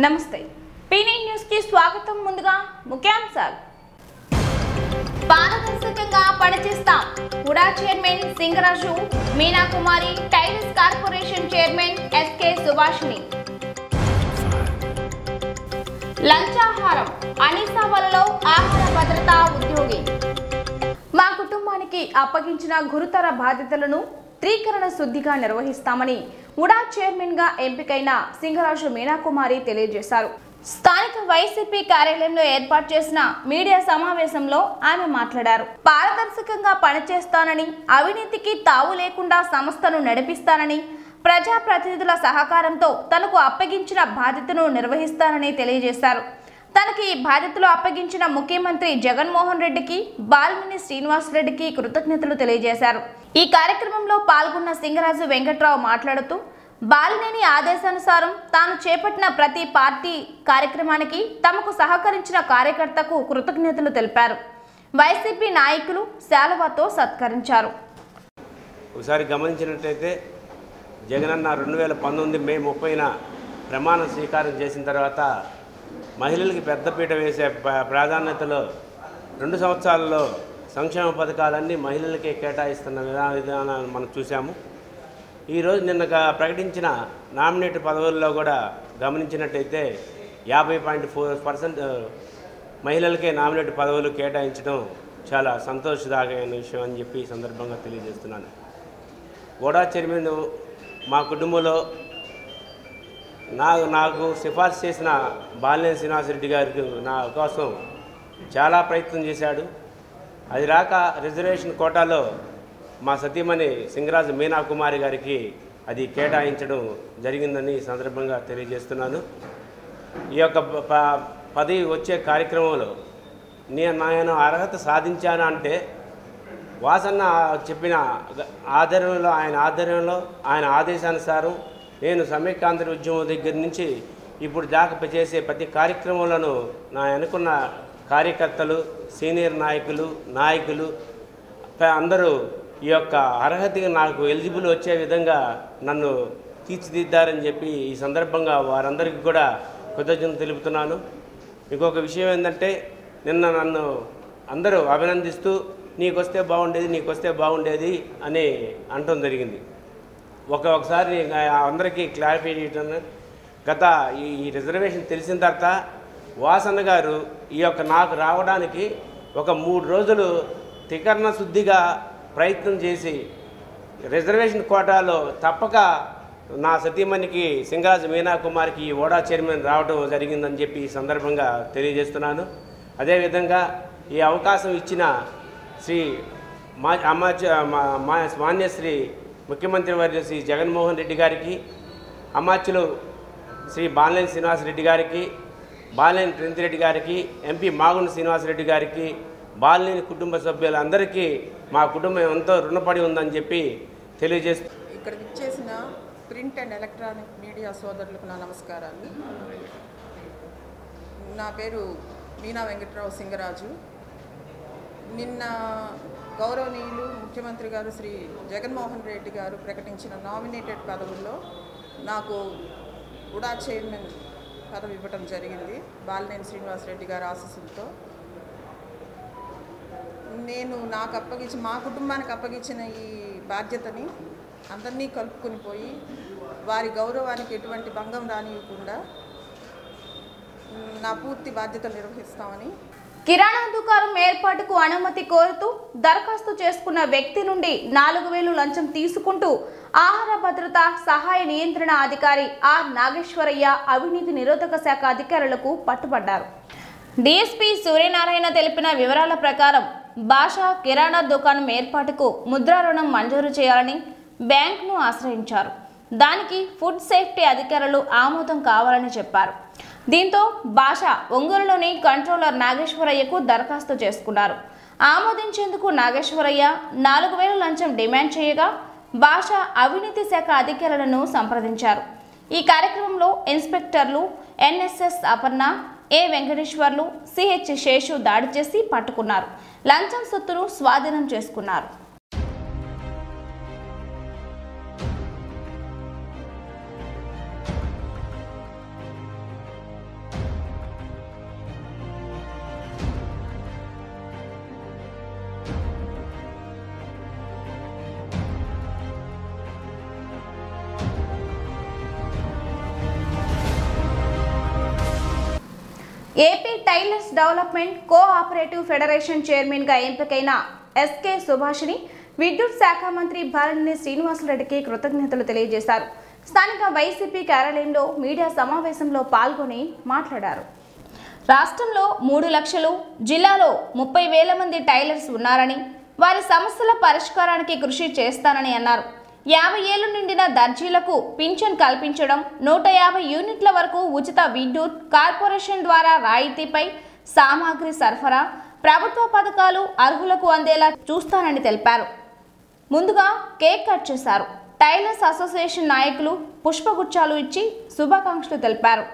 నమస్తే పీనీ న్యూస్ కి స్వాగతం. ముందుగా ముఖ్యాంశాలు. పారదర్శకంగా పనిచేస్తాం. UDA chairman Singaraju, Meena Kumari, tiles corporation chairman SK Subhashini. లంచాహారం అనిసావలలో ఆహార భద్రతా ఉద్యోగి. మా కుటుంబానికి అప్పగించిన గురుతర బాధ్యతలను త్రీకరణ శుద్ధిగా నిర్వహిస్తామని ఉడా చైర్మన్ గా ఎంపికైన సింగరాజు మీనా కుమారి తెలియజేశారు. స్థానిక వైసీపీ కార్యాలయంలో ఏర్పాటు చేసిన మీడియా సమావేశంలో ఆమె మాట్లాడారు. పారదర్శకంగా పనిచేస్తానని, అవినీతికి తావు లేకుండా సంస్థను నడిపిస్తానని, ప్రజాప్రతినిధుల సహకారంతో తనకు అప్పగించిన బాధ్యతను నిర్వహిస్తానని తెలియజేశారు. తనకి ఈ బాధ్యతలు అప్పగించిన ముఖ్యమంత్రి జగన్మోహన్ రెడ్డికి, బాలినేని శ్రీనివాసరెడ్డికి కృతజ్ఞతలు తెలియజేశారు. ఈ కార్యక్రమంలో పాల్గొన్న సింగరాజు వెంకట్రావు మాట్లాడుతూ, బాలినేని ఆదేశానుసారం తాను చేపట్టిన ప్రతి పార్టీ కార్యక్రమానికి తమకు సహకరించిన కార్యకర్తకు కృతజ్ఞతలు తెలిపారు. వైసీపీ నాయకులు శాలువాతో సత్కరించారు. ఒకసారి గమనించినట్లయితే జగనన్న 2019 మే 30న ప్రమాణ స్వీకారం చేసిన తర్వాత మహిళలకి పెద్దపీట వేసే ప్రాధాన్యతలో 2 సంవత్సరాల్లో సంక్షేమ పథకాలన్నీ మహిళలకే కేటాయిస్తున్న విధానాన్ని మనం చూసాము. ఈరోజు నిన్న ప్రకటించిన నామినేట్ పదవుల్లో కూడా గమనించినట్టయితే 50.4% మహిళలకే నామినేట్ పదవులు కేటాయించడం చాలా సంతోషదాయకమైన విషయం అని చెప్పి ఈ సందర్భంగా తెలియజేస్తున్నాను. ఉడా చైర్మన్ మా కుటుంబంలో నాకు సిఫార్సు చేసిన బాలినేని శ్రీనివాసరెడ్డి గారికి నా కోసం చాలా ప్రయత్నం చేశాడు. అది రాక రిజర్వేషన్ కోటాలో మా సతీమణి సింగరాజు మీనా కుమారి గారికి అది కేటాయించడం జరిగిందని ఈ సందర్భంగా తెలియజేస్తున్నాను. ఈ యొక్క పదవి వచ్చే కార్యక్రమంలో నేను అర్హత సాధించాను అంటే వాసన్న చెప్పిన ఆధ్వర్యంలో ఆయన ఆదేశానుసారం నేను సమైక్యాంధ్ర ఉద్యమం దగ్గర నుంచి ఇప్పుడు దాకా చేసే ప్రతి కార్యక్రమంలోనూ నా అనుకున్న కార్యకర్తలు, సీనియర్ నాయకులు అందరూ ఈ యొక్క అర్హతగా నాకు ఎలిజిబుల్ వచ్చే విధంగా నన్ను తీర్చిదిద్దారని చెప్పి ఈ సందర్భంగా వారందరికీ కూడా కృతజ్ఞతలు తెలుపుతున్నాను. ఇంకొక విషయం ఏంటంటే, నిన్న నన్ను అందరూ అభినందిస్తూ నీకొస్తే బాగుండేది అని అనటం జరిగింది. ఒకసారి అందరికీ క్లారిఫై చేయటం, గత ఈ రిజర్వేషన్ తెలిసిన తర్వాత వాసన్న గారు ఈ యొక్క నాకు రావడానికి ఒక 3 రోజులు త్రికరణ శుద్ధిగా ప్రయత్నం చేసి రిజర్వేషన్ కోటాలో తప్పక నా సతీమణికి సింగరాజు మీనా కుమారికి ఈ ఉడా చైర్మన్ రావడం జరిగిందని చెప్పి ఈ సందర్భంగా తెలియజేస్తున్నాను. అదేవిధంగా ఈ అవకాశం ఇచ్చిన శ్రీ మాన్యశ్రీ ముఖ్యమంత్రి వర్యులు శ్రీ జగన్మోహన్ రెడ్డి గారికి, అమాత్యులు శ్రీ బాలినేని శ్రీనివాసరెడ్డి గారికి, బాలినేని ప్రింతిరెడ్డి గారికి, ఎంపీ మాగుంట శ్రీనివాసరెడ్డి గారికి, బాలినేని కుటుంబ సభ్యులందరికీ మా కుటుంబం ఎంతో రుణపడి ఉందని చెప్పి తెలియజేస్తూ, ఇక్కడ విచ్చేసిన ప్రింట్ అండ్ ఎలక్ట్రానిక్ మీడియా సోదరులకు నా నమస్కారాలు. నా పేరు మీనా వెంకట్రావు సింగరాజు. నిన్న గౌరవనీయులు ముఖ్యమంత్రి గారు శ్రీ జగన్మోహన్ రెడ్డి గారు ప్రకటించిన నామినేటెడ్ పదవుల్లో నాకు ఉడా చైర్మన్ పదవి ఇవ్వటం జరిగింది, బాలినేని శ్రీనివాసరెడ్డి గారి ఆశీస్సులతో. నేను మా కుటుంబానికి అప్పగించిన ఈ బాధ్యతని అందరినీ కలుపుకొని పోయి వారి గౌరవానికి ఎటువంటి భంగం రానివ్వకుండా నా పూర్తి బాధ్యతలు నిర్వహిస్తామని. కిరాణా దుకాణం ఏర్పాటుకు అనుమతి కోరుతూ దరఖాస్తు చేసుకున్న వ్యక్తి నుండి 4,000 లంచం తీసుకుంటూ ఆహార భద్రత సహాయ నియంత్రణ అధికారి ఆర్ నాగేశ్వరయ్య అవినీతి నిరోధక శాఖ అధికారులకు పట్టుబడ్డారు. డీఎస్పీ సూర్యనారాయణ తెలిపిన వివరాల ప్రకారం భాషా కిరాణా దుకాణం ఏర్పాటుకు ముద్రా రుణం మంజూరు చేయాలని బ్యాంకును ఆశ్రయించారు. దానికి ఫుడ్ సేఫ్టీ అధికారులు ఆమోదం కావాలని చెప్పారు. దీంతో భాష ఒంగోలులోని కంట్రోలర్ నాగేశ్వరయ్యకు దరఖాస్తు చేసుకున్నారు. ఆమోదించేందుకు నాగేశ్వరయ్య 4,000 లంచం డిమాండ్ చేయగా భాష అవినీతి శాఖ అధికారులను సంప్రదించారు. ఈ కార్యక్రమంలో ఇన్స్పెక్టర్లు ఎన్ఎస్ఎస్ అపర్ణ, ఏ వెంకటేశ్వర్లు, సిహెచ్ శేషు దాడి చేసి పట్టుకున్నారు. లంచం సొత్తును స్వాధీనం చేసుకున్నారు. AP tailors development cooperative federation చైర్మన్గా ఎంపికైన ఎస్కే సుభాషిణి విద్యుత్ శాఖ మంత్రి బాలినేని శ్రీనివాసరెడ్డికి కృతజ్ఞతలు తెలియజేశారు. స్థానిక వైసీపీ కార్యాలయంలో మీడియా సమావేశంలో పాల్గొని మాట్లాడారు. రాష్ట్రంలో 3 లక్షలు, జిల్లాలో 30,000 మంది టైలర్స్ ఉన్నారని, వారి సమస్యల పరిష్కారానికి కృషి చేస్తానని అన్నారు. 50 ఏళ్లు నిండిన దర్జీలకు పింఛన్ కల్పించడం, 150 యూనిట్ల వరకు ఉచిత విద్యుత్, కార్పొరేషన్ ద్వారా రాయితీపై సామాగ్రి సరఫరా, ప్రభుత్వ పథకాలు అర్హులకు అందేలా చూస్తానని తెలిపారు. ముందుగా కేక్ కట్ చేశారు. టైలర్స్ అసోసియేషన్ నాయకులు పుష్పగుచ్చాలు ఇచ్చి శుభాకాంక్షలు తెలిపారు.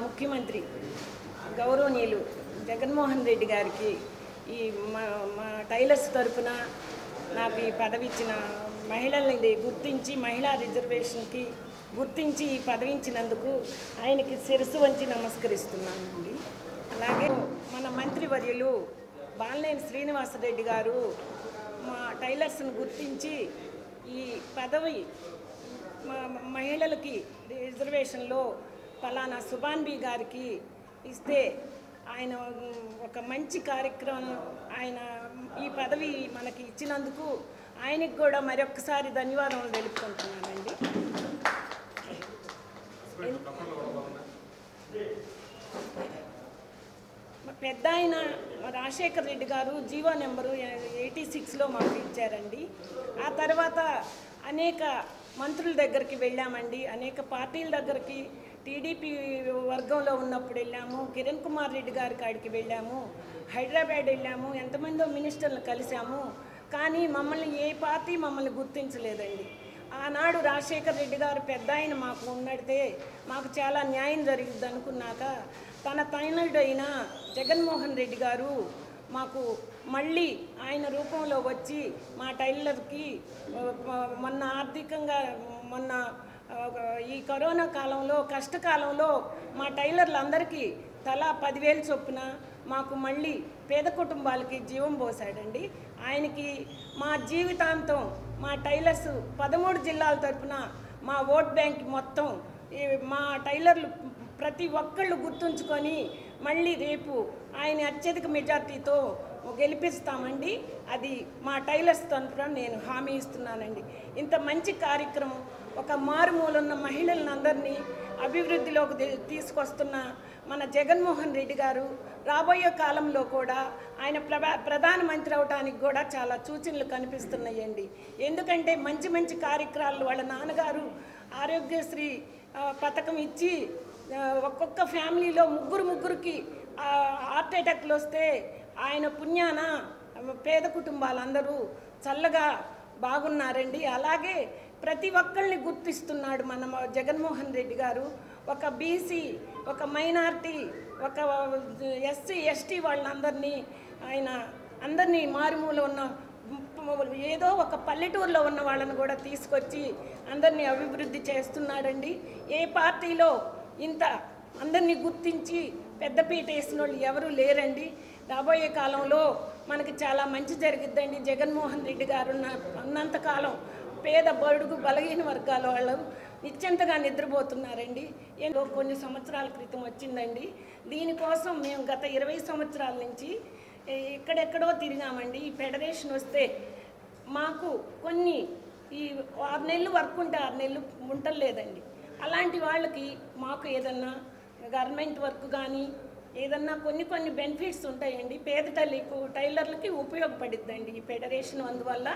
ముఖ్యమంత్రి గౌరవనీయులు జగన్మోహన్ రెడ్డి గారికి ఈ మా టైలర్స్ తరఫున నాకు ఈ పదవి ఇచ్చిన మహిళల్ని గుర్తించి మహిళా రిజర్వేషన్కి గుర్తించి ఈ పదవి ఇచ్చినందుకు ఆయనకి శిరస్సు వంచి నమస్కరిస్తున్నానండి. అలాగే మన మంత్రివర్యులు బాలినేని శ్రీనివాసరెడ్డి గారు మా టైలర్స్ను గుర్తించి ఈ పదవి మహిళలకి రిజర్వేషన్లో పలానా సుభాన్బి గారికి ఇస్తే ఆయన ఒక మంచి కార్యక్రమం ఆయన ఈ పదవి మనకి ఇచ్చినందుకు ఆయనకి కూడా మరొకసారి ధన్యవాదాలు తెలుపుకుంటున్నానండి. పెద్ద ఆయన రాజశేఖర్ రెడ్డి గారు జీవో నెంబరు 86లో మాకు ఇచ్చారండి. ఆ తర్వాత అనేక మంత్రుల దగ్గరికి వెళ్ళామండి, అనేక పార్టీల దగ్గరికి టీడీపీ వర్గంలో ఉన్నప్పుడు వెళ్ళాము, కిరణ్ కుమార్ రెడ్డి గారి కాడికి వెళ్ళాము, హైదరాబాద్ వెళ్ళాము, ఎంతమందో మినిస్టర్లు కలిసాము. కానీ మమ్మల్ని ఏ పార్టీ మమ్మల్ని గుర్తించలేదండి. ఆనాడు రాజశేఖర్ రెడ్డి గారు పెద్ద ఆయన మాకు ఉన్నడితే మాకు చాలా న్యాయం జరిగింది అనుకున్నాక తన తనయుడైన జగన్మోహన్ రెడ్డి గారు మాకు మళ్ళీ ఆయన రూపంలో వచ్చి మా టైలర్కి మొన్న ఆర్థికంగా మొన్న ఈ కరోనా కాలంలో కష్టకాలంలో మా టైలర్లందరికీ తలా 10,000 చొప్పున మాకు మళ్ళీ పేద కుటుంబాలకి జీవం పోసాడండి. ఆయనకి మా జీవితాంతం మా టైలర్స్ 13 జిల్లాల తరఫున మా ఓట్ బ్యాంక్ మొత్తం మా టైలర్లు ప్రతి ఒక్కళ్ళు గుర్తుంచుకొని మళ్ళీ రేపు ఆయన అత్యధిక మెజార్టీతో గెలిపిస్తామండి. అది మా టైలర్స్ తరఫున నేను హామీ ఇస్తున్నానండి. ఇంత మంచి కార్యక్రమం ఒక మారుమూలన్న మహిళలందరినీ అభివృద్ధిలోకి తీసుకొస్తున్న మన జగన్మోహన్ రెడ్డి గారు రాబోయే కాలంలో కూడా ఆయన ప్రధానమంత్రి అవడానికి కూడా చాలా సూచనలు కనిపిస్తున్నాయండి. ఎందుకంటే మంచి మంచి కార్యక్రమాలు వాళ్ళ నాన్నగారు ఆరోగ్యశ్రీ పథకం ఇచ్చి ఒక్కొక్క ఫ్యామిలీలో ముగ్గురికి హార్ట్ అటాక్లు వస్తే ఆయన పుణ్యాన పేద కుటుంబాలందరూ చల్లగా బాగున్నారండి. అలాగే ప్రతి ఒక్కరిని గుర్తిస్తున్నాడు మన జగన్మోహన్ రెడ్డి గారు. ఒక బీసీ, ఒక మైనార్టీ, ఒక ఎస్సీ ఎస్టీ వాళ్ళందరినీ ఆయన అందరినీ మారుమూల ఉన్న ఏదో ఒక పల్లెటూరులో ఉన్న వాళ్ళని కూడా తీసుకొచ్చి అందరినీ అభివృద్ధి చేస్తున్నాడండి. ఏ పార్టీలో ఇంత అందరినీ గుర్తించి పెద్దపీట వేసిన వాళ్ళు ఎవరూ లేరండి. రాబోయే కాలంలో మనకి చాలా మంచి జరిగిద్దండి. జగన్మోహన్ రెడ్డి గారు ఉన్నంతకాలం పేద బడుగు బలహీన వర్గాల వాళ్ళు నిశ్చింతగా నిద్రపోతున్నారండి. ఏదో కొన్ని సంవత్సరాల క్రితం వచ్చిందండి. దీనికోసం మేము గత 20 సంవత్సరాల నుంచి ఎక్కడెక్కడో తిరిగామండి. ఈ ఫెడరేషన్ వస్తే మాకు కొన్ని ఈ 6 నెలలు వర్క్ ఉంటే 6 నెలలు ఉండలేదండి. అలాంటి వాళ్ళకి మాకు ఏదన్నా గవర్నమెంట్ వర్క్ కానీ ఏదన్నా కొన్ని బెనిఫిట్స్ ఉంటాయండి. పేద టైలర్లకి ఉపయోగపడిద్దండి ఈ ఫెడరేషన్. అందువల్ల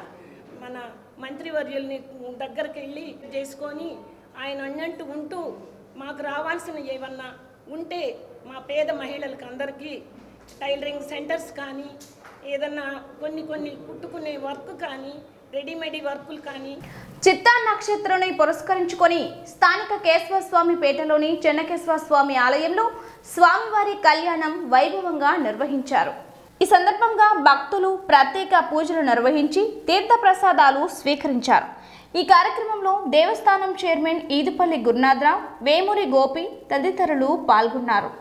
మన మంత్రివర్యుల్ని దగ్గరికి వెళ్ళి చేసుకొని ఆయన అన్నట్టు ఉంటూ మాకు రావాల్సిన ఏమన్నా ఉంటే మా పేద మహిళలకు అందరికీ టైలరింగ్ సెంటర్స్ కానీ ఏదన్నా కొన్ని కుట్టుకునే వర్క్ కానీ రెడీమేడ్ వర్కులు కానీ. చిత్తా నక్షత్రాన్ని పురస్కరించుకొని స్థానిక కేశవస్వామి పేటలోని చెన్నకేశవ స్వామి ఆలయంలో స్వామివారి కళ్యాణం వైభవంగా నిర్వహించారు. ఈ సందర్భంగా భక్తులు ప్రత్యేక పూజలు నిర్వహించి తీర్థప్రసాదాలు స్వీకరించారు. ఈ కార్యక్రమంలో దేవస్థానం చైర్మన్ ఈదుపల్లి గురునాథరావు, వేమూరి గోపి తదితరులు పాల్గొన్నారు.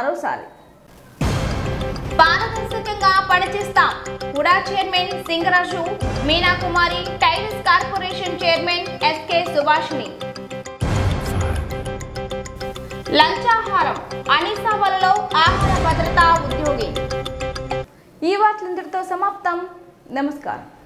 మరోసారి పారదర్శకంగా పనిచేస్తాం. HUDA chairman Singaraju, Meena Kumari, tiles corporation chairman SK Subhashini. లంచాహారం అనిసావలలో ఆహార భద్రతా ఉద్యోగి. ఈ వార్తలందరితో సమాప్తం. నమస్కారం.